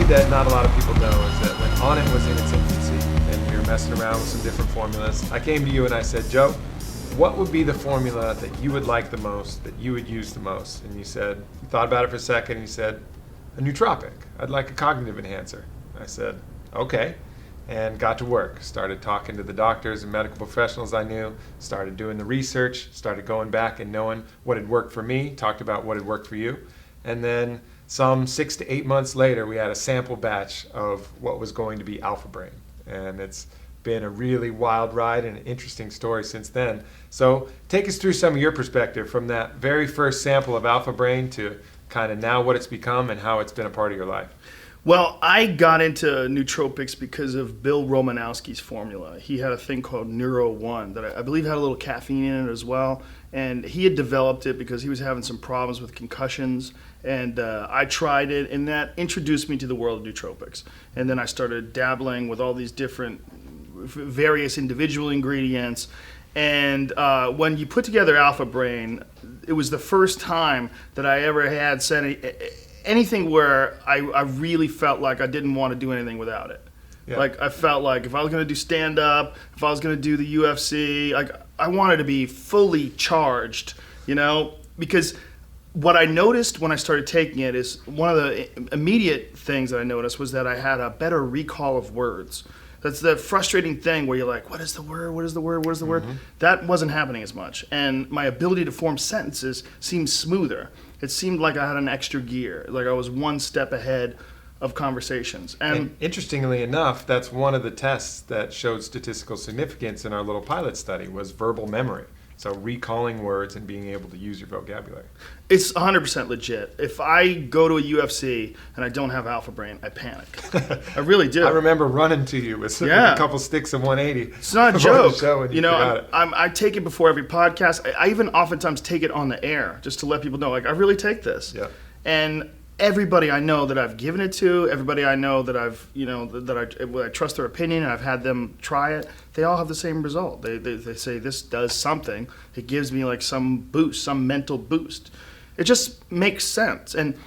story that not a lot of people know is that when Onnit was in its infancy and we were messing around with some different formulas, I came to you and I said, Joe, what would be the formula that you would like the most, that you would use the most? And you said, you thought about it for a second and you said, a nootropic. I'd like a cognitive enhancer. I said, okay. And got to work. Started talking to the doctors and medical professionals I knew, started doing the research, started going back and knowing what had worked for me, talked about what had worked for you. And then some 6 to 8 months later, we had a sample batch of what was going to be Alpha Brain. And it's been a really wild ride and an interesting story since then. So take us through some of your perspective from that very first sample of Alpha Brain to kind of now what it's become and how it's been a part of your life. Well, I got into nootropics because of Bill Romanowski's formula. He had a thing called Neuro One that I believe had a little caffeine in it as well. And he had developed it because he was having some problems with concussions. And I tried it, and that introduced me to the world of nootropics. And then I started dabbling with all these different various individual ingredients. And when you put together Alpha Brain, it was the first time that I ever had anything where I really felt like I didn't want to do anything without it. Yeah. Like I felt like if I was going to do stand-up, if I was going to do the UFC, like I wanted to be fully charged, because what I noticed when I started taking it is one of the immediate things that I noticed was that I had a better recall of words. That's the frustrating thing where you're like, what is the word? What is the word? What is the word? That wasn't happening as much. And my ability to form sentences seemed smoother. It seemed like I had an extra gear, like I was one step ahead of conversations. And interestingly enough, that's one of the tests that showed statistical significance in our little pilot study was verbal memory. So recalling words and being able to use your vocabulary. It's 100% legit. If I go to a UFC and I don't have Alpha Brain, I panic. I really do. I remember running to you with a couple sticks of 180. It's not a joke. I take it before every podcast. I even oftentimes take it on the air just to let people know, like, I really take this. Yeah. And everybody I know that I've given it to, everybody I know that I trust their opinion and I've had them try it, they all have the same result. They say this does something. It gives me like some boost, some mental boost. It just makes sense. And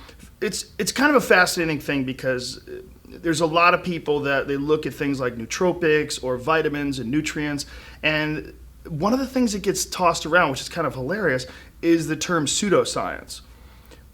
it's kind of a fascinating thing because there's a lot of people that they look at things like nootropics or vitamins and nutrients, and one of the things that gets tossed around, which is kind of hilarious, is the term pseudoscience.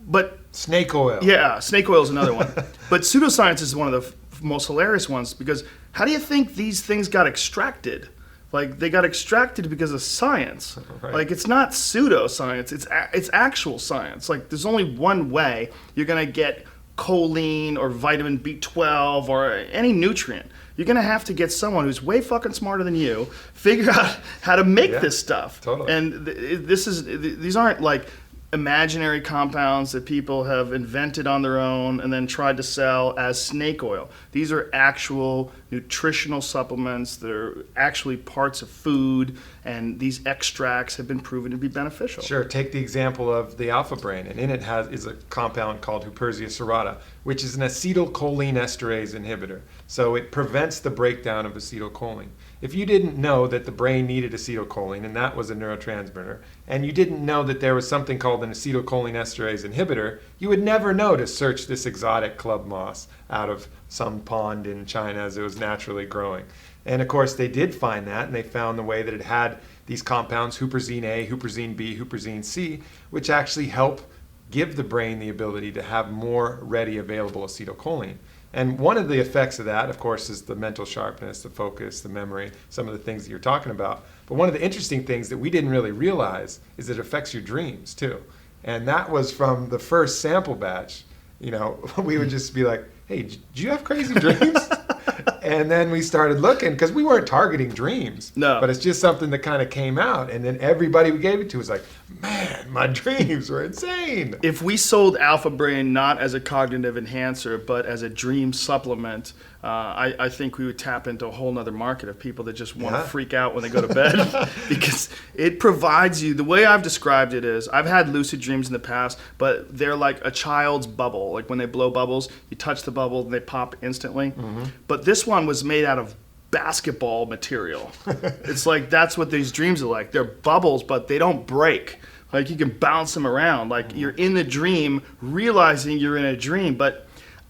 But snake oil. Yeah, snake oil is another one. But pseudoscience is one of the most hilarious ones because how do you think these things got extracted? Like they got extracted because of science. Right. Like it's not pseudoscience, it's actual science. Like there's only one way you're going to get choline or vitamin B12 or any nutrient. You're going to have to get someone who's way fucking smarter than you, figure out how to make this stuff. Totally. And these aren't like imaginary compounds that people have invented on their own and then tried to sell as snake oil. These are actual nutritional supplements that are actually parts of food, and these extracts have been proven to be beneficial. Sure. Take the example of the Alpha Brain, and in it is a compound called Huperzia serrata, which is an acetylcholine esterase inhibitor. So it prevents the breakdown of acetylcholine. If you didn't know that the brain needed acetylcholine, and that was a neurotransmitter, and you didn't know that there was something called an acetylcholine esterase inhibitor, you would never know to search this exotic club moss out of some pond in China as it was naturally growing. And of course, they did find that, and they found the way that it had these compounds, huperzine A, huperzine B, huperzine C, which actually help give the brain the ability to have more ready available acetylcholine. And one of the effects of that, of course, is the mental sharpness, the focus, the memory, some of the things that you're talking about. But one of the interesting things that we didn't really realize is that it affects your dreams too. And that was from the first sample batch. We would just be like, hey, do you have crazy dreams? And then we started looking, because we weren't targeting dreams. No. But it's just something that kind of came out. And then everybody we gave it to was like, man, my dreams were insane. If we sold Alpha Brain not as a cognitive enhancer, but as a dream supplement, I think we would tap into a whole nother market of people that just want to freak out when they go to bed. Because it provides you, the way I've described it is, I've had lucid dreams in the past, but they're like a child's bubble. Like when they blow bubbles, you touch the bubble and they pop instantly. Mm-hmm. But this one was made out of basketball material. It's like that's what these dreams are like. They're bubbles, but they don't break. Like you can bounce them around. Like you're in the dream, realizing you're in a dream. But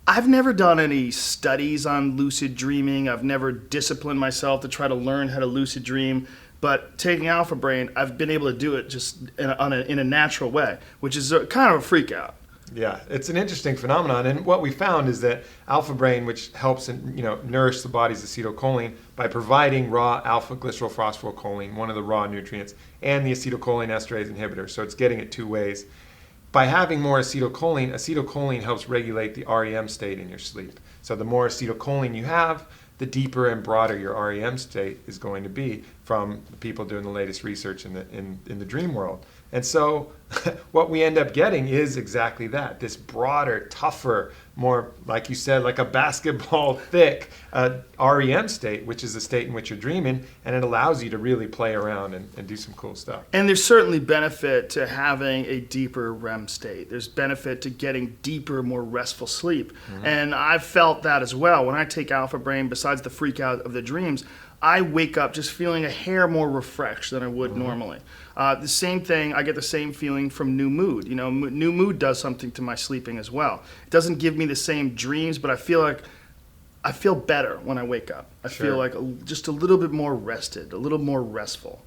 I've never done any studies on lucid dreaming. I've never disciplined myself to try to learn how to lucid dream. But taking Alpha Brain, I've been able to do it just in a natural way, which is kind of a freak out. Yeah, it's an interesting phenomenon, and what we found is that Alpha Brain, which helps nourish the body's acetylcholine by providing raw alpha-glycerylphosphorylcholine, one of the raw nutrients, and the acetylcholine esterase inhibitor, so it's getting it two ways. By having more acetylcholine helps regulate the REM state in your sleep. So the more acetylcholine you have, the deeper and broader your REM state is going to be from the people doing the latest research in the dream world. And so what we end up getting is exactly that, this broader, tougher, more, like you said, like a basketball thick REM state, which is the state in which you're dreaming, and it allows you to really play around and do some cool stuff. And there's certainly benefit to having a deeper REM state. There's benefit to getting deeper, more restful sleep. Mm-hmm. And I've felt that as well. When I take Alpha Brain, besides the freak out of the dreams, I wake up just feeling a hair more refreshed than I would normally. The same thing, I get the same feeling from New Mood. You know, New Mood does something to my sleeping as well. It doesn't give me the same dreams, but I feel better when I wake up. I feel like just a little bit more rested, a little more restful.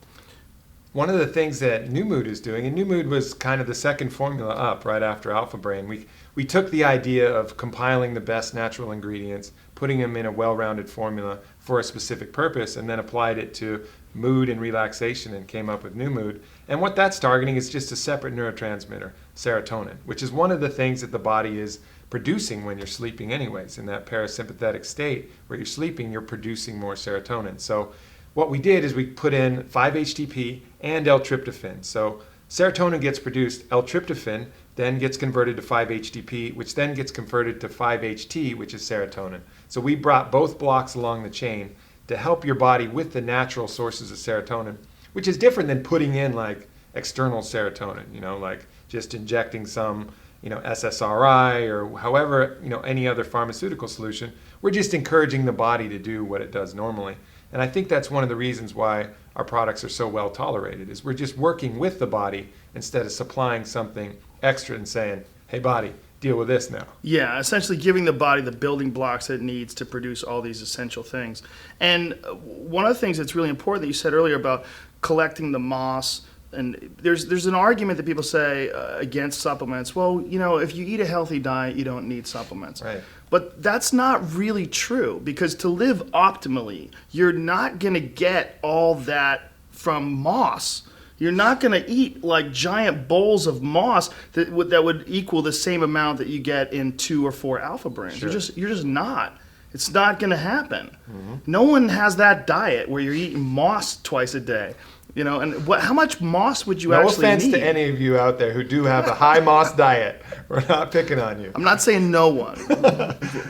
One of the things that New Mood is doing, and New Mood was kind of the second formula up right after Alpha Brain, we took the idea of compiling the best natural ingredients, putting them in a well-rounded formula for a specific purpose, and then applied it to mood and relaxation and came up with New Mood. And what that's targeting is just a separate neurotransmitter, serotonin, which is one of the things that the body is producing when you're sleeping anyways. In that parasympathetic state where you're sleeping, you're producing more serotonin. So what we did is we put in 5-HTP and L-tryptophan. So serotonin gets produced, L-tryptophan then gets converted to 5-HTP, which then gets converted to 5-HT, which is serotonin. So we brought both blocks along the chain to help your body with the natural sources of serotonin, which is different than putting in like external serotonin, like just injecting some, SSRI or however, any other pharmaceutical solution. We're just encouraging the body to do what it does normally. And I think that's one of the reasons why our products are so well tolerated, is we're just working with the body instead of supplying something extra and saying, hey body, deal with this now. Yeah, essentially giving the body the building blocks it needs to produce all these essential things. And one of the things that's really important that you said earlier about collecting the moss, and there's an argument that people say against supplements. Well, if you eat a healthy diet, you don't need supplements. Right. But that's not really true, because to live optimally, you're not going to get all that from moss. You're not going to eat like giant bowls of moss that would equal the same amount that you get in 2 or 4 Alpha Brains. Sure. You're just not. It's not going to happen. Mm-hmm. No one has that diet where you're eating moss twice a day. And how much moss would you actually need? No offense to any of you out there who do have a high moss diet. We're not picking on you. I'm not saying no one,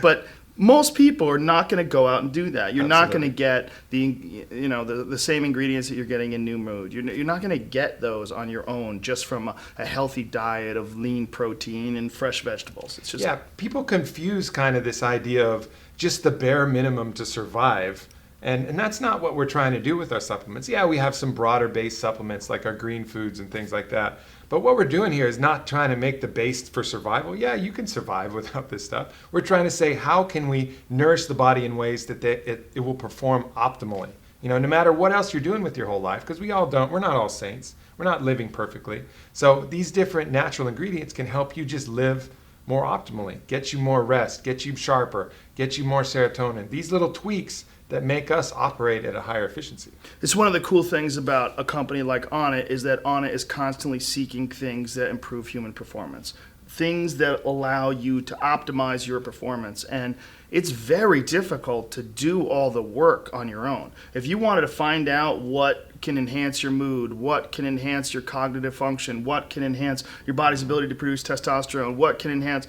but most people are not going to go out and do that. You're not going to get the same ingredients that you're getting in New Mood. You're not going to get those on your own just from a healthy diet of lean protein and fresh vegetables. It's just people confuse kind of this idea of just the bare minimum to survive. And that's not what we're trying to do with our supplements. Yeah, we have some broader based supplements like our green foods and things like that. But what we're doing here is not trying to make the base for survival. Yeah, you can survive without this stuff. We're trying to say, how can we nourish the body in ways that it will perform optimally? No matter what else you're doing with your whole life, because we're not all saints. We're not living perfectly. So these different natural ingredients can help you just live more optimally, get you more rest, get you sharper, get you more serotonin. These little tweaks that make us operate at a higher efficiency. It's one of the cool things about a company like Onnit is that Onnit is constantly seeking things that improve human performance, things that allow you to optimize your performance. And it's very difficult to do all the work on your own. If you wanted to find out what can enhance your mood, what can enhance your cognitive function, what can enhance your body's ability to produce testosterone, what can enhance...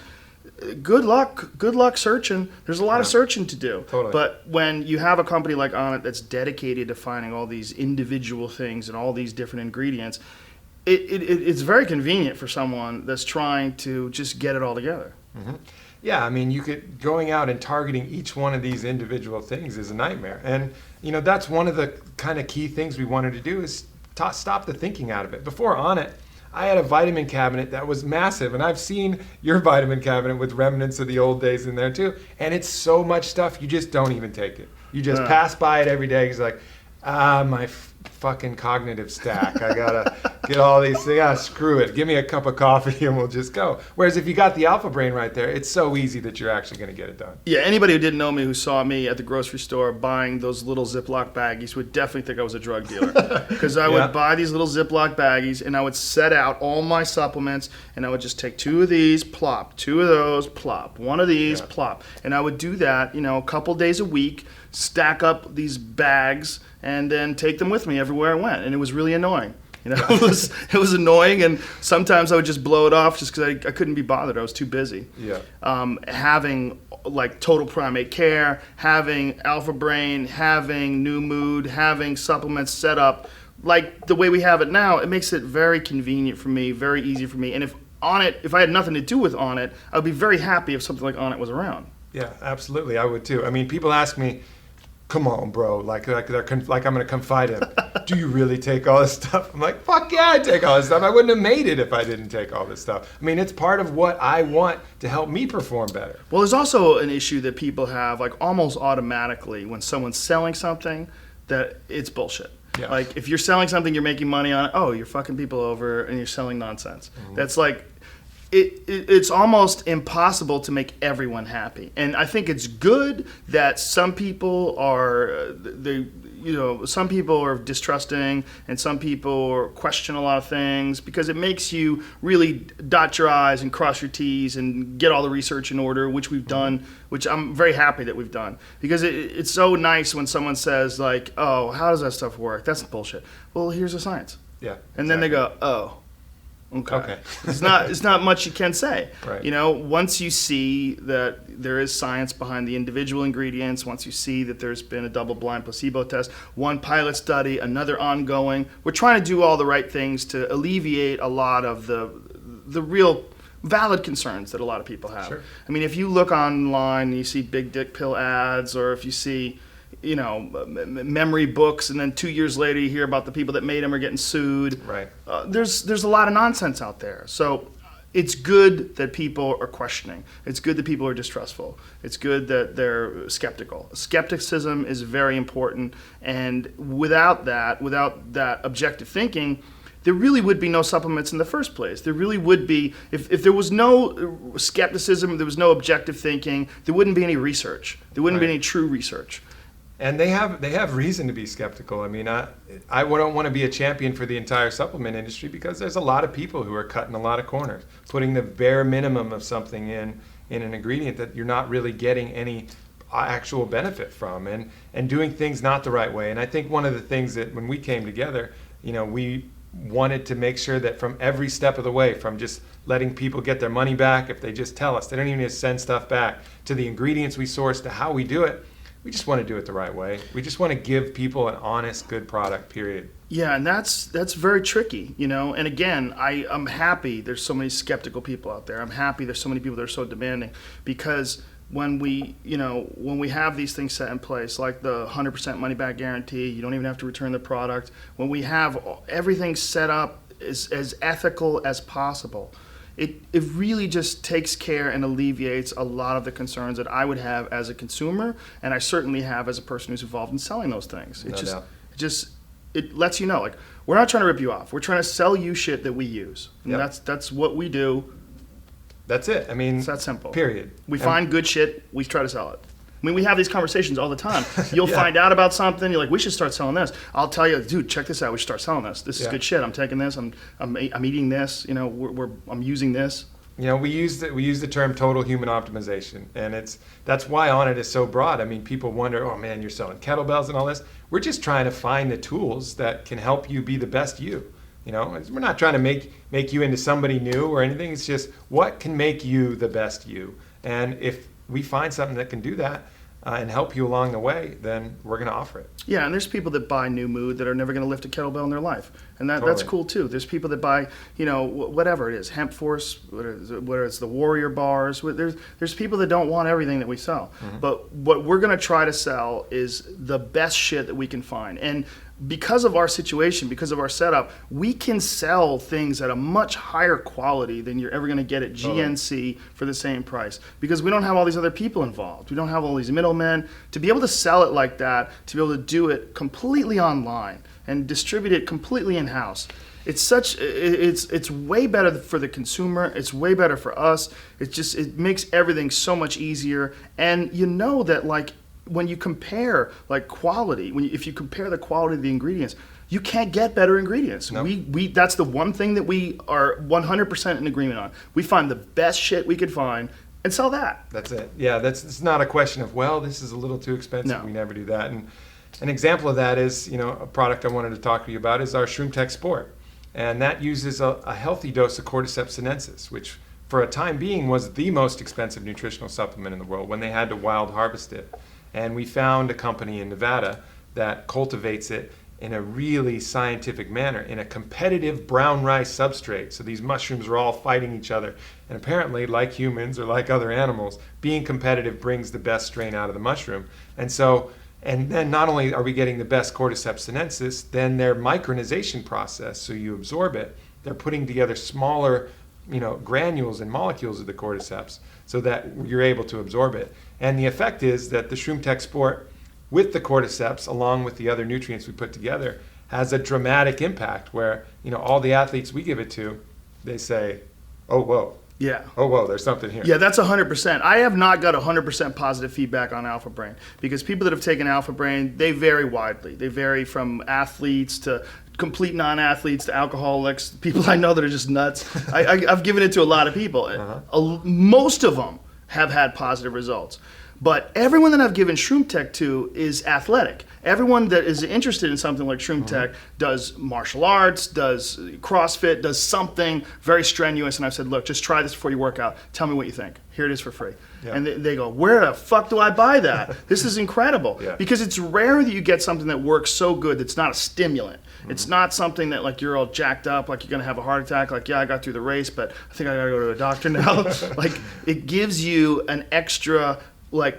Good luck searching. There's a lot of searching to do. Totally. But when you have a company like Onnit that's dedicated to finding all these individual things and all these different ingredients, it's very convenient for someone that's trying to just get it all together. Mm-hmm. Yeah, I mean, going out and targeting each one of these individual things is a nightmare. And, that's one of the kind of key things we wanted to do is stop the thinking out of it. Before Onnit, I had a vitamin cabinet that was massive, and I've seen your vitamin cabinet with remnants of the old days in there too. And it's so much stuff, you just don't even take it. You just pass by it every day. It's like, my fucking cognitive stack. I gotta get all these things. Screw it. Give me a cup of coffee and we'll just go. Whereas if you got the Alpha Brain right there, it's so easy that you're actually going to get it done. Yeah, anybody who didn't know me, who saw me at the grocery store buying those little Ziploc baggies, would definitely think I was a drug dealer. Because I would buy these little Ziploc baggies, and I would set out all my supplements, and I would just take 2 of these, plop, 2 of those, plop, 1 of these, plop. And I would do that, a couple days a week, stack up these bags, and then take them with me everywhere I went. And it was really annoying. It was annoying, and sometimes I would just blow it off just because I couldn't be bothered. I was too busy. Yeah. Having like Total Primate Care, having Alpha Brain, having New Mood, having supplements set up like the way we have it now, it makes it very convenient for me, very easy for me. And if I had nothing to do with Onnit, I would be very happy if something like Onnit was around. Yeah, absolutely. I would too. I mean, people ask me, come on, bro, like I'm going to confide in them. Do you really take all this stuff? I'm like, fuck yeah, I take all this stuff. I wouldn't have made it if I didn't take all this stuff. I mean, it's part of what I want to help me perform better. Well, there's also an issue that people have, like almost automatically, when someone's selling something, that it's bullshit. Yeah. Like, if you're selling something, you're making money on it, you're fucking people over and you're selling nonsense. Mm-hmm. That's like, it's almost impossible to make everyone happy. And I think it's good that some people are, some people are distrusting and some people question a lot of things, because it makes you really dot your I's and cross your T's and get all the research in order, which we've done, which I'm very happy that we've done. Because it's so nice when someone says like, oh, how does that stuff work? That's bullshit. Well, here's the science. Yeah. And then they go, oh. Okay. It's not much you can say. Right. Once you see that there is science behind the individual ingredients, once you see that there's been a double-blind placebo test, one pilot study, another ongoing, we're trying to do all the right things to alleviate a lot of the real valid concerns that a lot of people have. Sure. I mean, if you look online and you see big dick pill ads, or if you see memory books, and then 2 years later you hear about the people that made them are getting sued. Right. There's a lot of nonsense out there. So it's good that people are questioning. It's good that people are distrustful. It's good that they're skeptical. Skepticism is very important, and without that objective thinking, there really would be no supplements in the first place. There really would be, if there was no skepticism, there was no objective thinking, there wouldn't be any research. There wouldn't be any true research. And they have reason to be skeptical. I mean, I don't want to be a champion for the entire supplement industry, because there's a lot of people who are cutting a lot of corners, putting the bare minimum of something in an ingredient that you're not really getting any actual benefit from, and doing things not the right way. And I think one of the things that when we came together, we wanted to make sure that from every step of the way, from just letting people get their money back if they just tell us, they don't even need to send stuff back, to the ingredients we source, to how we do it, we just want to do it the right way. We just want to give people an honest, good product, period. Yeah, and that's very tricky, And again, I'm happy there's so many skeptical people out there. I'm happy there's so many people that are so demanding, because when we have these things set in place, like the 100% money back guarantee, you don't even have to return the product. When we have everything set up as ethical as possible, it really just takes care and alleviates a lot of the concerns that I would have as a consumer, and I certainly have as a person who's involved in selling those things. It lets you know, like, we're not trying to rip you off. We're trying to sell you shit that we use. And that's what we do. That's it. I mean, it's that simple. Period. We find good shit, we try to sell it. I mean, we have these conversations all the time. You'll find out about something, you're like, we should start selling this. I'll tell you, dude, check this out, we should start selling this. This is good shit. I'm taking this, I'm eating this, I'm using this. We use the term total human optimization, and that's why Onnit is so broad. I mean, people wonder, oh man, you're selling kettlebells and all this. We're just trying to find the tools that can help you be the best you. We're not trying to make you into somebody new or anything. It's just what can make you the best you. And if we find something that can do that and help you along the way, then we're going to offer it. Yeah, and there's people that buy New Mood that are never going to lift a kettlebell in their life. And that's cool too. There's people that buy, whatever it is, Hemp Force, whether it's the Warrior bars. There's people that don't want everything that we sell. Mm-hmm. But what we're going to try to sell is the best shit that we can find. And because of our situation, because of our setup, we can sell things at a much higher quality than you're ever going to get at GNC for the same price, because we don't have all these other people involved. We don't have all these middlemen. To be able to sell it like that, to be able to do it completely online and distribute it completely in-house, it's way better for the consumer. It's way better for us. It makes everything so much easier. And you know that, like, when you compare like quality, if you compare the quality of the ingredients, you can't get better ingredients. No. We that's the one thing that we are 100% in agreement on. We find the best shit we could find and sell that. That's it. Yeah, it's not a question of, well, this is a little too expensive. No. We never do that. And an example of that is, a product I wanted to talk to you about is our ShroomTech Sport. And that uses a healthy dose of Cordyceps sinensis, which for a time being was the most expensive nutritional supplement in the world when they had to wild harvest it. And we found a company in Nevada that cultivates it in a really scientific manner, in a competitive brown rice substrate. So these mushrooms are all fighting each other. And apparently, like humans or like other animals, being competitive brings the best strain out of the mushroom. And then not only are we getting the best Cordyceps sinensis, then their micronization process, so you absorb it, they're putting together smaller granules and molecules of the cordyceps so that you're able to absorb it. And the effect is that the ShroomTech Sport with the cordyceps, along with the other nutrients we put together, has a dramatic impact where, all the athletes we give it to, they say, oh, whoa. Yeah. Oh, whoa, there's something here. Yeah, that's 100%. I have not got 100% positive feedback on Alpha Brain, because people that have taken Alpha Brain, they vary widely. They vary from athletes to complete non-athletes to alcoholics, people I know that are just nuts. I've given it to a lot of people. Most of them have had positive results. But everyone that I've given ShroomTech to is athletic. Everyone that is interested in something like ShroomTech does martial arts, does CrossFit, does something very strenuous. And I've said, look, just try this before you work out. Tell me what you think. Here it is for free. Yeah. And they go, where the fuck do I buy that? This is incredible. Yeah. Because it's rare that you get something that works so good that's not a stimulant. It's not something that, like, you're all jacked up, like you're going to have a heart attack, like, yeah, I got through the race, but I think I got to go to a doctor now. Like, it gives you an extra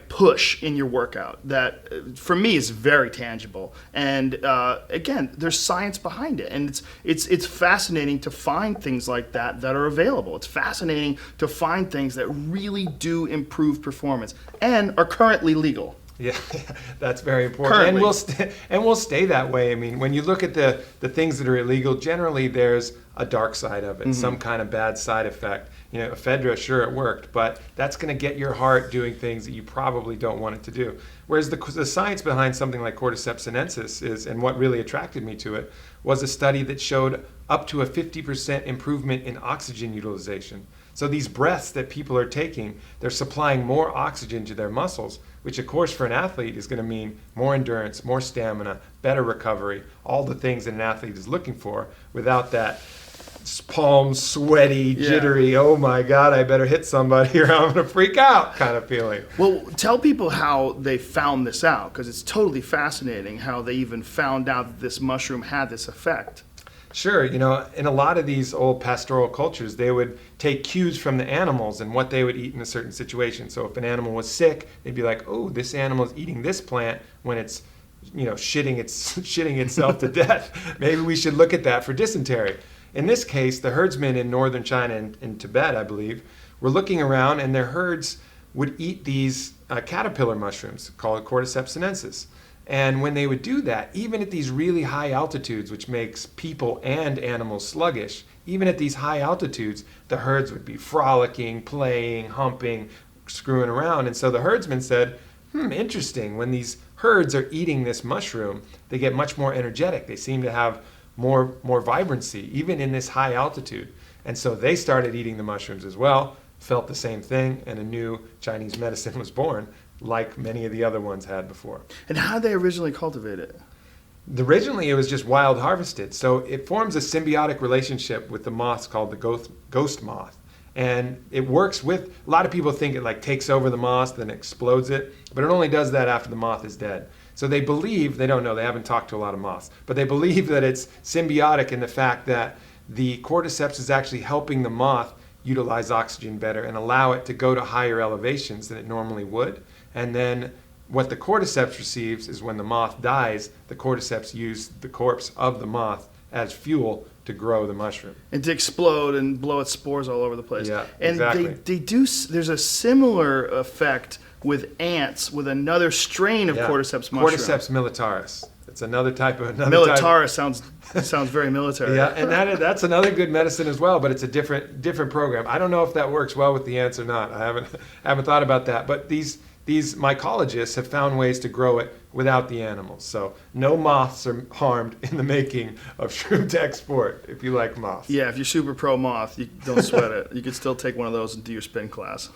push in your workout that for me is very tangible. And again, there's science behind it, and it's fascinating to find things like that are available. It's fascinating to find things that really do improve performance and are currently legal. Yeah, that's very important. Currently. And we'll stay that way. I mean, when you look at the things that are illegal, generally there's a dark side of it, some kind of bad side effect. Ephedra, sure, it worked, but that's going to get your heart doing things that you probably don't want it to do. Whereas the science behind something like Cordyceps sinensis is, and what really attracted me to it, was a study that showed up to a 50% improvement in oxygen utilization. So these breaths that people are taking, they're supplying more oxygen to their muscles, which of course for an athlete is going to mean more endurance, more stamina, better recovery, all the things that an athlete is looking for without that palm sweaty, jittery, oh my God, I better hit somebody or I'm going to freak out kind of feeling. Well, tell people how they found this out, because it's totally fascinating how they even found out that this mushroom had this effect. Sure. In a lot of these old pastoral cultures, they would take cues from the animals and what they would eat in a certain situation. So if an animal was sick, they'd be like, oh, this animal is eating this plant when it's shitting itself to death. Maybe we should look at that for dysentery. In this case, the herdsmen in northern China and in Tibet, I believe, were looking around, and their herds would eat these caterpillar mushrooms called Cordyceps sinensis. And when they would do that, even at these really high altitudes, which makes people and animals sluggish, even at these high altitudes, the herds would be frolicking, playing, humping, screwing around. And so the herdsmen said, interesting. When these herds are eating this mushroom, they get much more energetic. They seem to have more vibrancy, even in this high altitude. And so they started eating the mushrooms as well, felt the same thing, and a new Chinese medicine was born, like many of the other ones had before. And how did they originally cultivate it? Originally, it was just wild harvested. So it forms a symbiotic relationship with the moths called the ghost moth. And it works with, a lot of people think it takes over the moth, then explodes it, but it only does that after the moth is dead. So they believe, they don't know, they haven't talked to a lot of moths, but they believe that it's symbiotic in the fact that the cordyceps is actually helping the moth utilize oxygen better and allow it to go to higher elevations than it normally would. And then What the cordyceps receives is when the moth dies, the cordyceps use the corpse of the moth as fuel to grow the mushroom. And to explode and blow its spores all over the place. Yeah, and exactly. they do. There's a similar effect with ants with another strain of cordyceps mushroom. Cordyceps militaris. It's another type of Militaris sounds very military. Yeah, and that's another good medicine as well, but it's a different program. I don't know if that works well with the ants or not. I haven't thought about that. But these mycologists have found ways to grow it without the animals. So no moths are harmed in the making of ShroomTech Sport if you like moths. Yeah, if you're super pro moth, you don't sweat it. You could still take one of those and do your spin class.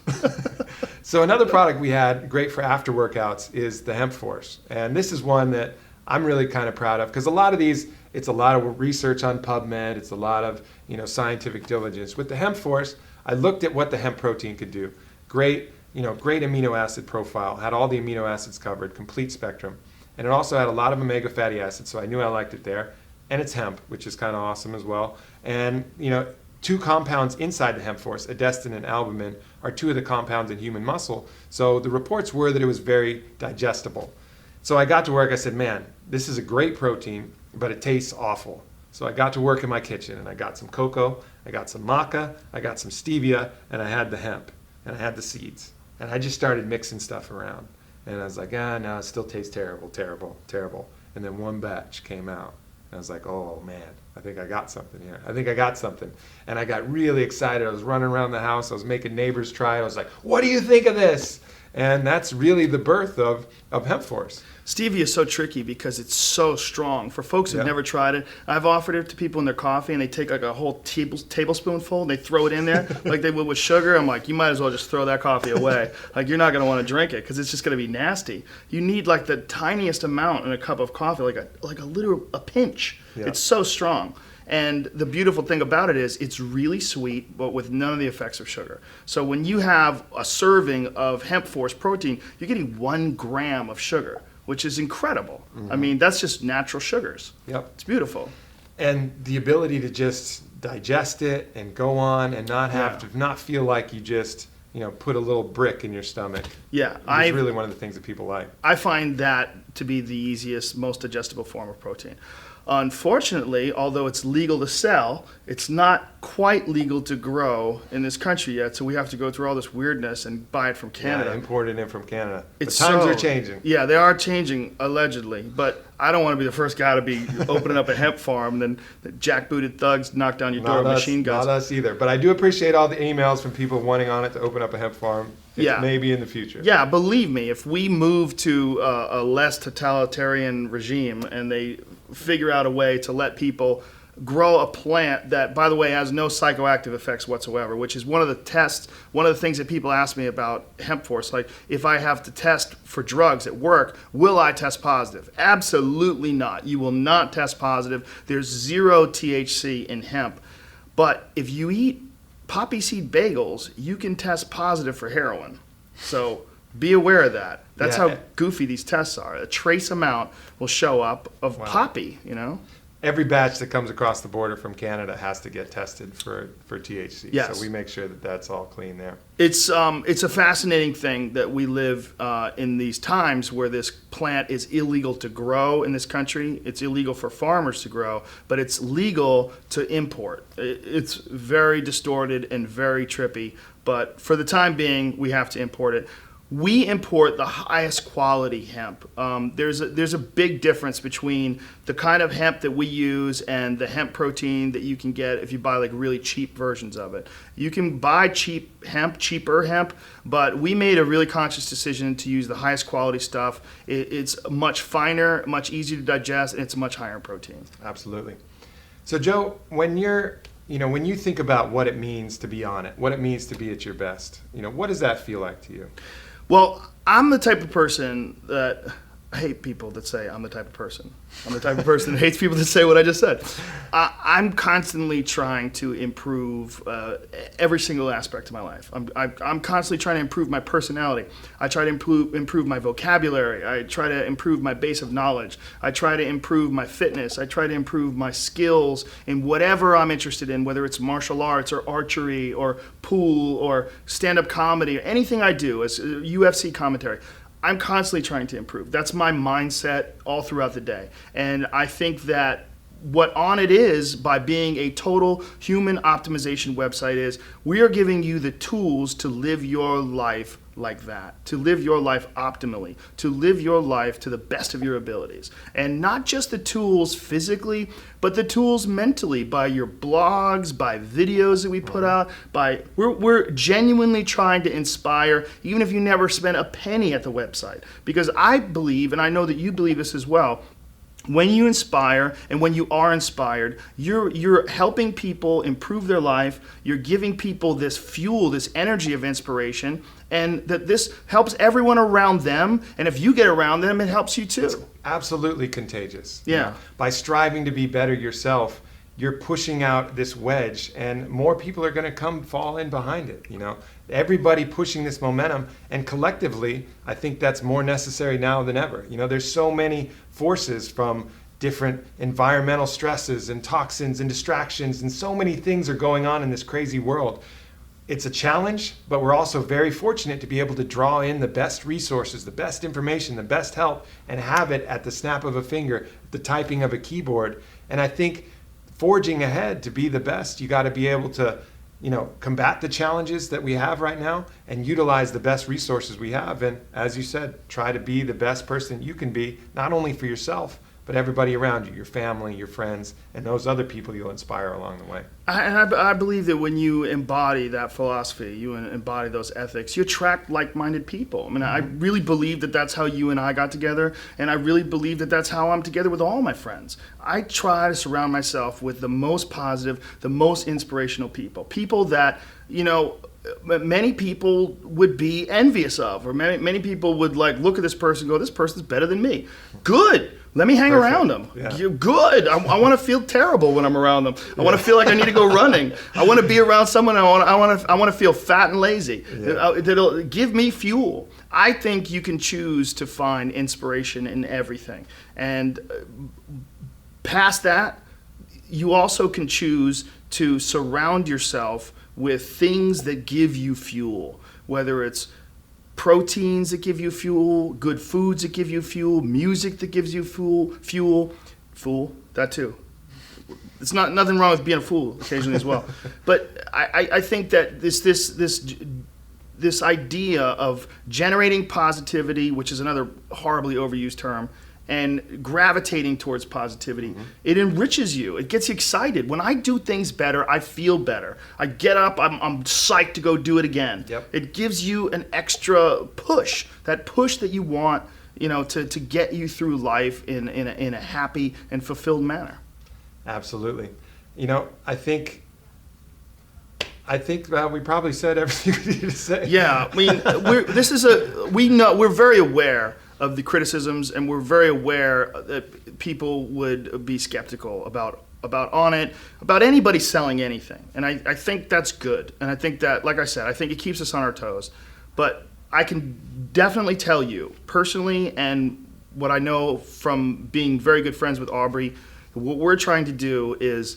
So another product we had, great for after workouts, is the Hemp Force. And this is one that I'm really kind of proud of because a lot of these, it's a lot of research on PubMed, it's a lot of scientific diligence. With the Hemp Force, I looked at what the hemp protein could do. Great amino acid profile, had all the amino acids covered, complete spectrum. And it also had a lot of omega fatty acids, so I knew I liked it there. And it's hemp, which is kind of awesome as well. And, two compounds inside the Hemp Force, edestin and albumin, are two of the compounds in human muscle. So the reports were that it was very digestible. So I got to work, I said, man, this is a great protein, but it tastes awful. So I got to work in my kitchen, and I got some cocoa, I got some maca, I got some stevia, and I had the hemp, and I had the seeds. And I just started mixing stuff around. And I was like, no, it still tastes terrible, terrible, terrible. And then one batch came out. And I was like, oh, man, I think I got something here. I think I got something. And I got really excited. I was running around the house. I was making neighbors try it. I was like, what do you think of this? And that's really the birth of Hemp Force. Stevia is so tricky because it's so strong. For folks who've never tried it, I've offered it to people in their coffee, and they take like a whole tablespoonful and they throw it in there like they would with sugar. I'm like, you might as well just throw that coffee away. Like, you're not going to want to drink it because it's just going to be nasty. You need like the tiniest amount in a cup of coffee, like a pinch. Yeah. It's so strong. And the beautiful thing about it is it's really sweet, but with none of the effects of sugar. So when you have a serving of Hemp Force protein, you're getting 1 gram of sugar, which is incredible. Mm-hmm. I mean, that's just natural sugars. Yep. It's beautiful. And the ability to just digest it and go on and not have to not feel like you just put a little brick in your stomach. Yeah, it's really one of the things that people like. I find that to be the easiest, most digestible form of protein. Unfortunately, although it's legal to sell, it's not quite legal to grow in this country yet, so we have to go through all this weirdness and buy it from Canada. Yeah, import it in from Canada. It's times are changing. Yeah, they are changing, allegedly, but I don't want to be the first guy to be opening up a hemp farm and then the jackbooted thugs knock down your door with machine guns. Not us either, but I do appreciate all the emails from people wanting on it to open up a hemp farm. Maybe in the future. Yeah, believe me, if we move to a less totalitarian regime and they figure out a way to let people grow a plant that, by the way, has no psychoactive effects whatsoever, which is one of the tests, one of the things that people ask me about Hemp Force. Like, if I have to test for drugs at work, will I test positive? Absolutely not. You will not test positive. There's 0 THC in hemp. But if you eat poppy seed bagels, you can test positive for heroin. So be aware of that. That's how goofy these tests are. A trace amount will show up of poppy, Every batch that comes across the border from Canada has to get tested for THC. Yes. So we make sure that that's all clean there. It's a fascinating thing that we live in these times where this plant is illegal to grow in this country. It's illegal for farmers to grow, but it's legal to import. It's very distorted and very trippy, but for the time being, we have to import it. We import the highest quality hemp. There's a big difference between the kind of hemp that we use and the hemp protein that you can get if you buy like really cheap versions of it. You can buy cheaper hemp, but we made a really conscious decision to use the highest quality stuff. It's much finer, much easier to digest, and it's much higher in protein. Absolutely. So Joe, when you think about what it means to be on it, what it means to be at your best, what does that feel like to you? Well, I'm the type of person that I hate people that say I'm the type of person. I'm the type of person that hates people that say what I just said. I'm constantly trying to improve every single aspect of my life. I'm constantly trying to improve my personality. I try to improve my vocabulary. I try to improve my base of knowledge. I try to improve my fitness. I try to improve my skills in whatever I'm interested in, whether it's martial arts or archery or pool or stand-up comedy or anything I do as UFC commentary. I'm constantly trying to improve. That's my mindset all throughout the day. And I think that what On It is, by being a total human optimization website, is we are giving you the tools to live your life like that, to live your life optimally, to live your life to the best of your abilities. And not just the tools physically, but the tools mentally, by your blogs, by videos that we put out, we're genuinely trying to inspire, even if you never spent a penny at the website. Because I believe, and I know that you believe this as well, when you inspire and when you are inspired, you're helping people improve their life. You're giving people this fuel, this energy of inspiration, and that this helps everyone around them. And if you get around them, it helps you too. Absolutely contagious. Yeah. By striving to be better yourself, you're pushing out this wedge, and more people are going to come fall in behind it. Everybody pushing this momentum, and collectively, I think that's more necessary now than ever. There's so many forces from different environmental stresses and toxins and distractions, and so many things are going on in this crazy world. It's a challenge, but we're also very fortunate to be able to draw in the best resources, the best information, the best help, and have it at the snap of a finger, the typing of a keyboard. And I think forging ahead to be the best, you got to be able to, combat the challenges that we have right now and utilize the best resources we have. And as you said, try to be the best person you can be, not only for yourself, but everybody around you, your family, your friends, and those other people you'll inspire along the way. I believe that when you embody that philosophy, you embody those ethics, you attract like-minded people. I mean, I really believe that that's how you and I got together, and I really believe that that's how I'm together with all my friends. I try to surround myself with the most positive, the most inspirational people that, many people would be envious of, or many people would look at this person and go, this person's better than me. Good. Let me hang around them. Yeah. You're good. I want to feel terrible when I'm around them. I want to feel like I need to go running. I want to be around someone. I want to feel fat and lazy. That'll give me fuel. I think you can choose to find inspiration in everything. And past that, you also can choose to surround yourself with things that give you fuel, whether it's proteins that give you fuel, good foods that give you fuel, music that gives you fuel, that too. It's nothing wrong with being a fool occasionally as well. But I think that this idea of generating positivity, which is another horribly overused term, and gravitating towards positivity, it enriches you. It gets you excited. When I do things better, I feel better. I get up, I'm psyched to go do it again. Yep. It gives you an extra push, that push that you want, to get you through life in a happy and fulfilled manner. Absolutely. I think we probably said everything we needed to say. Yeah, I mean, we're very aware of the criticisms, and we're very aware that people would be skeptical about On It, about anybody selling anything. And I think that's good. And I think that, like I said, I think it keeps us on our toes. But I can definitely tell you personally, and what I know from being very good friends with Aubrey, what we're trying to do is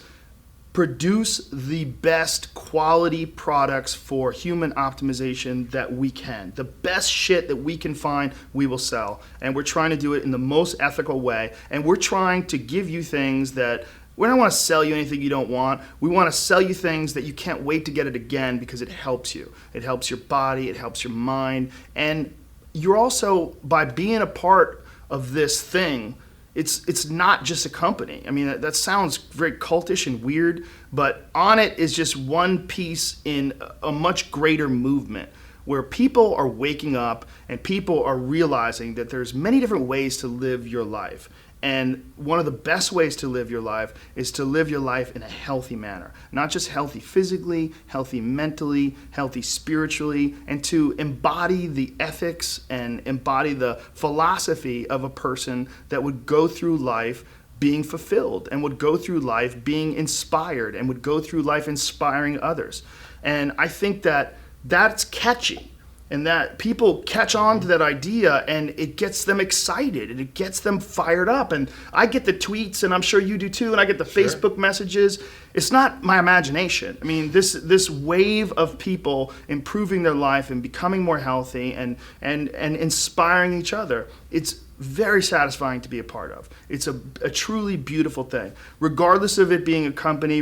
produce the best quality products for human optimization that we can. The best shit that we can find, we will sell. And we're trying to do it in the most ethical way. And we're trying to give you things that, we don't want to sell you anything you don't want. We want to sell you things that you can't wait to get it again, because it helps you. It helps your body, it helps your mind. And you're also, by being a part of this thing, it's not just a company. I mean, that sounds very cultish and weird, but On It is just one piece in a much greater movement where people are waking up and people are realizing that there's many different ways to live your life. And one of the best ways to live your life is to live your life in a healthy manner. Not just healthy physically, healthy mentally, healthy spiritually, and to embody the ethics and embody the philosophy of a person that would go through life being fulfilled and would go through life being inspired and would go through life inspiring others. And I think that that's catchy. and that people catch on to that idea, and it gets them excited and it gets them fired up. And I get the tweets, and I'm sure you do too, and I get the Facebook messages. It's not my imagination. I mean, this wave of people improving their life and becoming more healthy and inspiring each other. It's very satisfying to be a part of. It's a truly beautiful thing. Regardless of it being a company,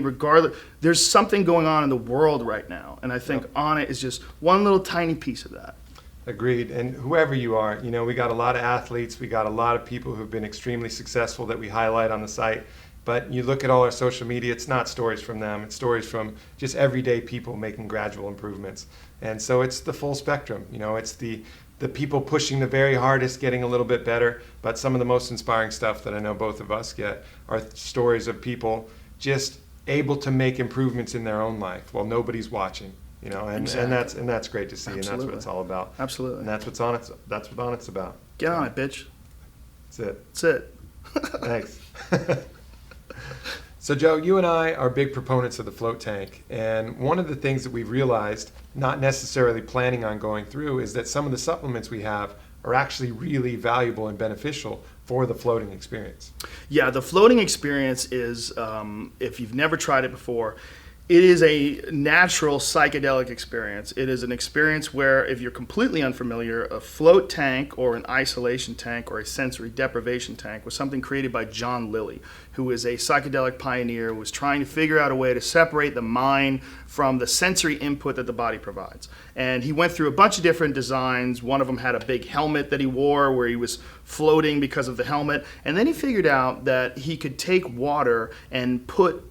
there's something going on in the world right now. And I think Onnit is just one little tiny piece of that. Agreed. And whoever you are, we got a lot of athletes, we got a lot of people who've been extremely successful that we highlight on the site. But you look at all our social media, it's not stories from them, it's stories from just everyday people making gradual improvements. And so it's the full spectrum. It's the people pushing the very hardest, getting a little bit better. But some of the most inspiring stuff that I know both of us get are stories of people just able to make improvements in their own life while nobody's watching. Exactly. And that's great to see. Absolutely. And that's what it's all about. Absolutely. And that's what Onnit's about. Get on it, bitch. That's it. That's it. Thanks. So Joe, you and I are big proponents of the float tank, and one of the things that we've realized, not necessarily planning on going through, is that some of the supplements we have are actually really valuable and beneficial for the floating experience. Yeah, the floating experience is, if you've never tried it before, it is a natural psychedelic experience. It is an experience where, if you're completely unfamiliar, a float tank or an isolation tank or a sensory deprivation tank was something created by John Lilly, who is a psychedelic pioneer, who was trying to figure out a way to separate the mind from the sensory input that the body provides. And he went through a bunch of different designs. One of them had a big helmet that he wore where he was floating because of the helmet. And then he figured out that he could take water and put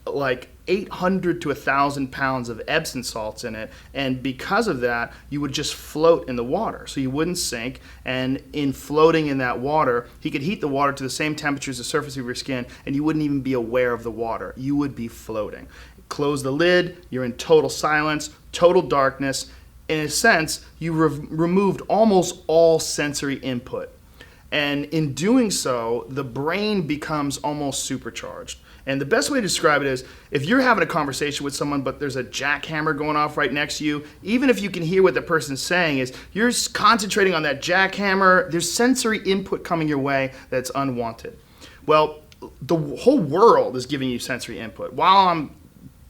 like 800 to 1,000 pounds of Epsom salts in it, and because of that, you would just float in the water, so you wouldn't sink. And in floating in that water, he could heat the water to the same temperature as the surface of your skin, and you wouldn't even be aware of the water. You would be floating. Close the lid, you're in total silence, total darkness. In a sense, you removed almost all sensory input. And in doing so, the brain becomes almost supercharged. And the best way to describe it is, if you're having a conversation with someone but there's a jackhammer going off right next to you, even if you can hear what the person's saying, is you're concentrating on that jackhammer, there's sensory input coming your way that's unwanted. Well, the whole world is giving you sensory input. While I'm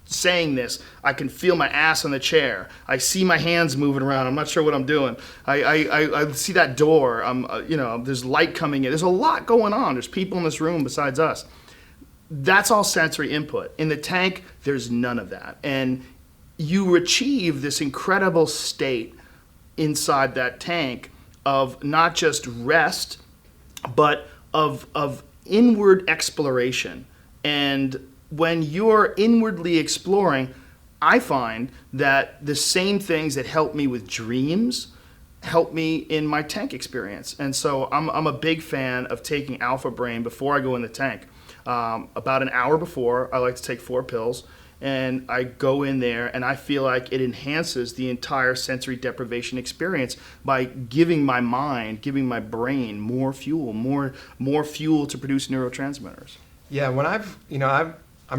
saying this, I can feel my ass on the chair. I see my hands moving around. I'm not sure what I'm doing. I see that door. There's light coming in. There's a lot going on. There's people in this room besides us. That's all sensory input. In the tank, there's none of that. And you achieve this incredible state inside that tank of not just rest, but of inward exploration. And when you're inwardly exploring, I find that the same things that help me with dreams help me in my tank experience. And so I'm a big fan of taking Alpha Brain before I go in the tank. About an hour before, I like to take 4 pills, and I go in there and I feel like it enhances the entire sensory deprivation experience by giving my mind, giving my brain more fuel to produce neurotransmitters. Yeah, when I'm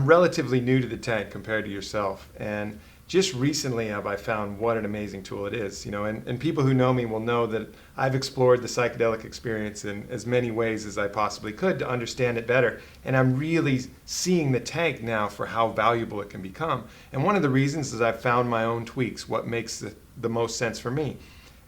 relatively new to the tank compared to yourself, and just recently have I found what an amazing tool it is. And people who know me will know that I've explored the psychedelic experience in as many ways as I possibly could to understand it better. And I'm really seeing the tank now for how valuable it can become. And one of the reasons is I've found my own tweaks, what makes the most sense for me.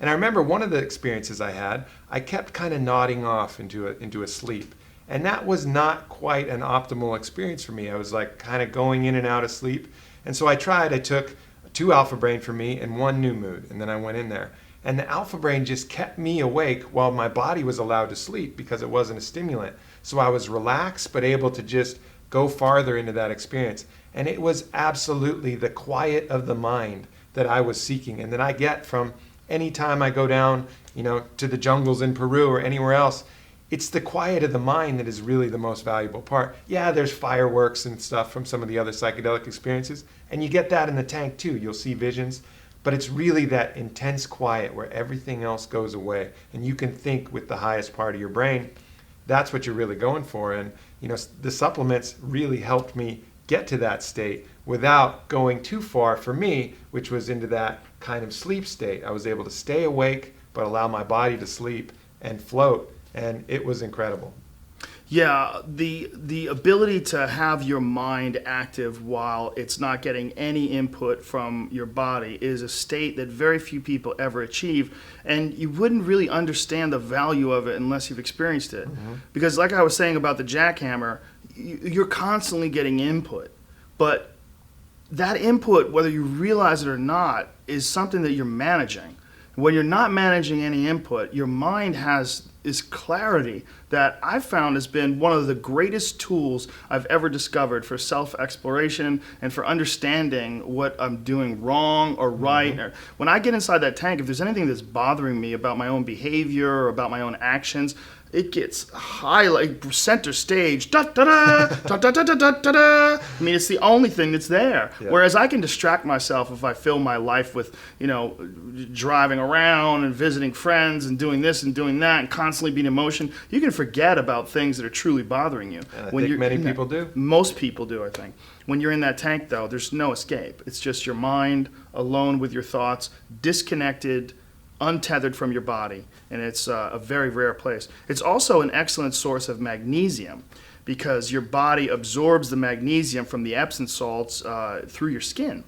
And I remember one of the experiences I had, I kept kind of nodding off into a sleep. And that was not quite an optimal experience for me. I was like kind of going in and out of sleep. And so I took 2 Alpha Brain for me and 1 New Mood, and then I went in there. And the Alpha Brain just kept me awake while my body was allowed to sleep because it wasn't a stimulant. So I was relaxed but able to just go farther into that experience. And it was absolutely the quiet of the mind that I was seeking and that I get from any time I go down, to the jungles in Peru or anywhere else. It's the quiet of the mind that is really the most valuable part. Yeah, there's fireworks and stuff from some of the other psychedelic experiences, and you get that in the tank too. You'll see visions, but it's really that intense quiet where everything else goes away and you can think with the highest part of your brain. That's what you're really going for. And the supplements really helped me get to that state without going too far for me, which was into that kind of sleep state. I was able to stay awake, but allow my body to sleep and float, and it was incredible. Yeah, the ability to have your mind active while it's not getting any input from your body is a state that very few people ever achieve, and you wouldn't really understand the value of it unless you've experienced it. Because like I was saying about the jackhammer, you're constantly getting input, but that input, whether you realize it or not, is something that you're managing. When you're not managing any input, your mind has this clarity that I've found has been one of the greatest tools I've ever discovered for self-exploration and for understanding what I'm doing wrong or right. Or when I get inside that tank, if there's anything that's bothering me about my own behavior or about my own actions, it gets high, like center stage. Da, da, da, da, da, da, da, da, da. I mean, it's the only thing that's there. Yeah. Whereas I can distract myself if I fill my life with, driving around and visiting friends and doing this and doing that and constantly being in motion. You can forget about things that are truly bothering you. And I think many people do. Most people do, I think. When you're in that tank, though, there's no escape. It's just your mind alone with your thoughts, disconnected, untethered from your body, and it's a very rare place. It's also an excellent source of magnesium because your body absorbs the magnesium from the Epsom salts through your skin,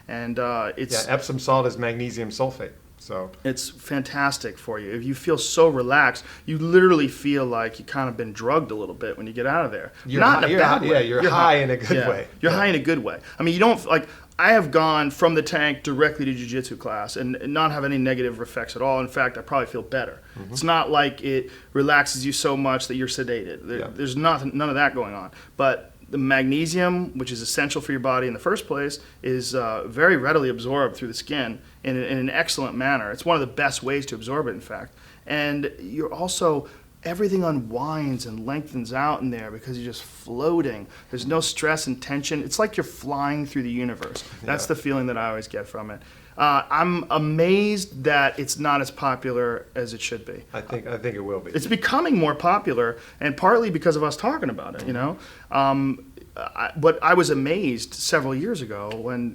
and it's Epsom salt is magnesium sulfate, so it's fantastic for you. If you feel so relaxed, you literally feel like you kind of been drugged a little bit when you get out of there. you're Not high, in a bad way. Yeah, you're high in a good way. You're high in a good way. I mean, you don't like. I have gone from the tank directly to jiu-jitsu class and not have any negative effects at all. In fact, I probably feel better. It's not like it relaxes you so much that you're sedated. There's none of that going on. But the magnesium, which is essential for your body in the first place, is very readily absorbed through the skin in an excellent manner. It's one of the best ways to absorb it, in fact. And you're also... everything unwinds and lengthens out in there because you're just floating. There's no stress and tension. It's like you're flying through the universe. That's the feeling that I always get from it. I'm amazed that it's not as popular as it should be. I think it will be. It's becoming more popular, and partly because of us talking about it, But I was amazed several years ago when,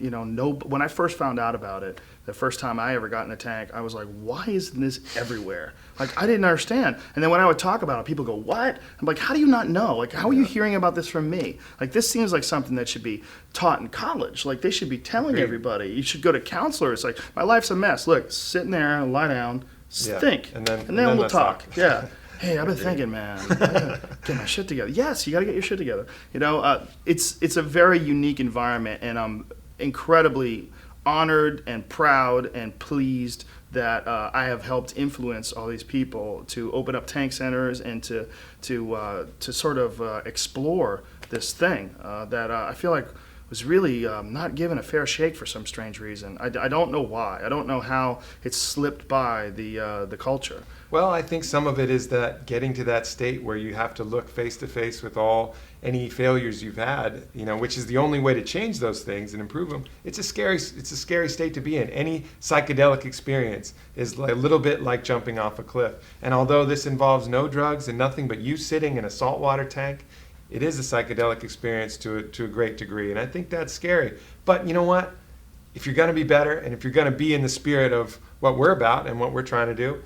when I first found out about it, the first time I ever got in a tank, I was like, why isn't this everywhere? Like, I didn't understand. And then when I would talk about it, people go, what? I'm like, how do you not know? Like, how are you hearing about this from me? Like, this seems like something that should be taught in college. Like, they should be telling everybody. You should go to counselors. Like, my life's a mess. Look, sit in there and lie down, think, and then we'll let's talk. talk. Yeah. Hey, I've been thinking, man. I gotta get my shit together. Yes, you got to get your shit together. It's a very unique environment, and I'm incredibly honored and proud and pleased that I have helped influence all these people to open up tank centers and to sort of explore this thing that I feel like was really not given a fair shake for some strange reason. I don't know why. I don't know how it slipped by the culture. Well, I think some of it is that getting to that state where you have to look face to face with any failures you've had, which is the only way to change those things and improve them. It's a scary state to be in. Any psychedelic experience is a little bit like jumping off a cliff. And although this involves no drugs and nothing but you sitting in a saltwater tank, it is a psychedelic experience to a great degree. And I think that's scary. But you know what? If you're going to be better and if you're going to be in the spirit of what we're about and what we're trying to do,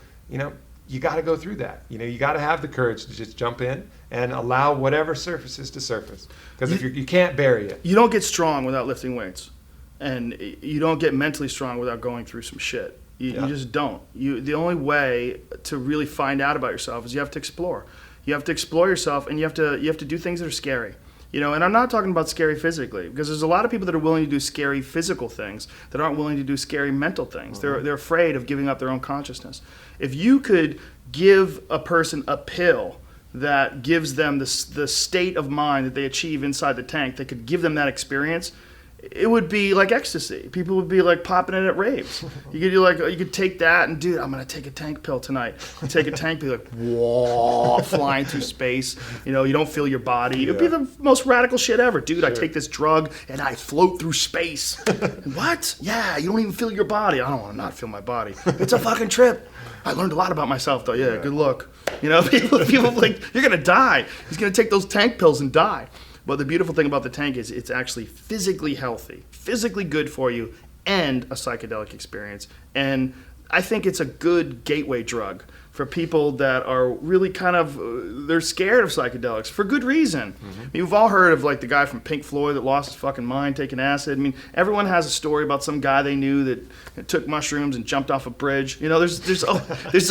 you got to go through that. You got to have the courage to just jump in and allow whatever surfaces to surface. Because if you can't bury it. You don't get strong without lifting weights. And you don't get mentally strong without going through some shit. You just don't. The only way to really find out about yourself is you have to explore. You have to explore yourself, and you have to do things that are scary. And I'm not talking about scary physically, because there's a lot of people that are willing to do scary physical things that aren't willing to do scary mental things. They're afraid of giving up their own consciousness. If you could give a person a pill that gives them the state of mind that they achieve inside the tank, that could give them that experience, it would be like ecstasy. People would be like popping it at raves. You could take that and, dude, I'm gonna take a tank pill tonight. You take a tank pill, like, whoa, flying through space. You don't feel your body. It'd be the most radical shit ever, dude. Sure. I take this drug and I float through space. What? Yeah, you don't even feel your body. I don't want to not feel my body. It's a fucking trip. I learned a lot about myself, though. Yeah, good luck. People like, you're gonna die. He's gonna take those tank pills and die. But the beautiful thing about the tank is it's actually physically healthy, physically good for you, and a psychedelic experience. And I think it's a good gateway drug for people that are really kind of, they're scared of psychedelics for good reason. I mean, we've all heard of like the guy from Pink Floyd that lost his fucking mind taking acid. I mean, everyone has a story about some guy they knew that took mushrooms and jumped off a bridge. You know, there's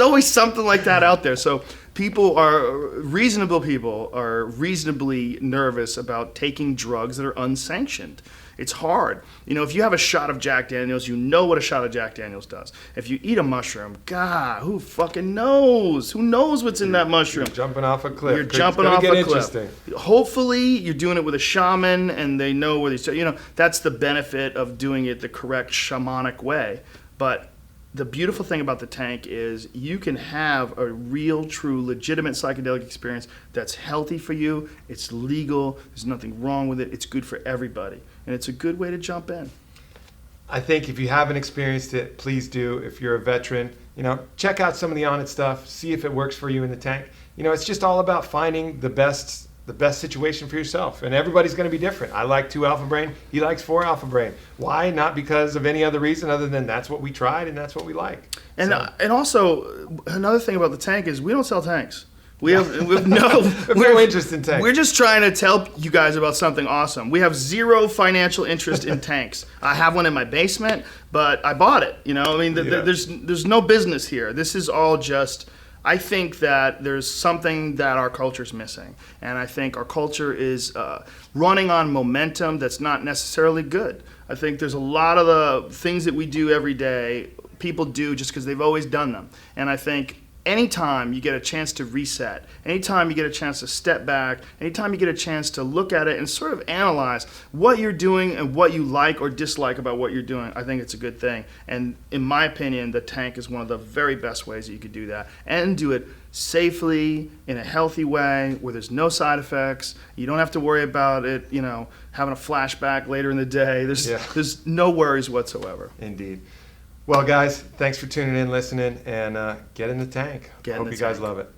always something like that out there. So reasonable people are reasonably nervous about taking drugs that are unsanctioned. It's hard. You know, if you have a shot of Jack Daniels, you know what a shot of Jack Daniels does. If you eat a mushroom, God, who fucking knows? Who knows what's in that mushroom? You're jumping off a cliff. You're jumping off a cliff. Interesting. Hopefully, you're doing it with a shaman, and they know where they. You know, that's the benefit of doing it the correct shamanic way. But the beautiful thing about the tank is you can have a real, true, legitimate psychedelic experience that's healthy for you. It's legal. There's nothing wrong with it. It's good for everybody. And it's a good way to jump in. I think if you haven't experienced it, please do. If you're a veteran, you know, check out some of the Onnit stuff. See if it works for you in the tank. You know, it's just all about finding the best situation for yourself. And everybody's going to be different. I like 2 Alpha Brain. He likes 4 Alpha Brain. Why? Not because of any other reason other than that's what we tried and that's what we like. And also, another thing about the tank is we don't sell tanks. We have no interest in tanks. We're just trying to tell you guys about something awesome. We have zero financial interest in tanks. I have one in my basement, but I bought it. You know, I mean, there's no business here. This is all just. I think that there's something that our culture's missing, and I think our culture is running on momentum that's not necessarily good. I think there's a lot of the things that we do every day people do just because they've always done them, and I think anytime you get a chance to reset, anytime you get a chance to step back, anytime you get a chance to look at it and sort of analyze what you're doing and what you like or dislike about what you're doing, I think it's a good thing. And in my opinion, the tank is one of the very best ways that you could do that and do it safely, in a healthy way, where there's no side effects. You don't have to worry about it, you know, having a flashback later in the day. There's no worries whatsoever. Indeed. Well, guys, thanks for tuning in, listening, and get in the tank. Hope you guys love it.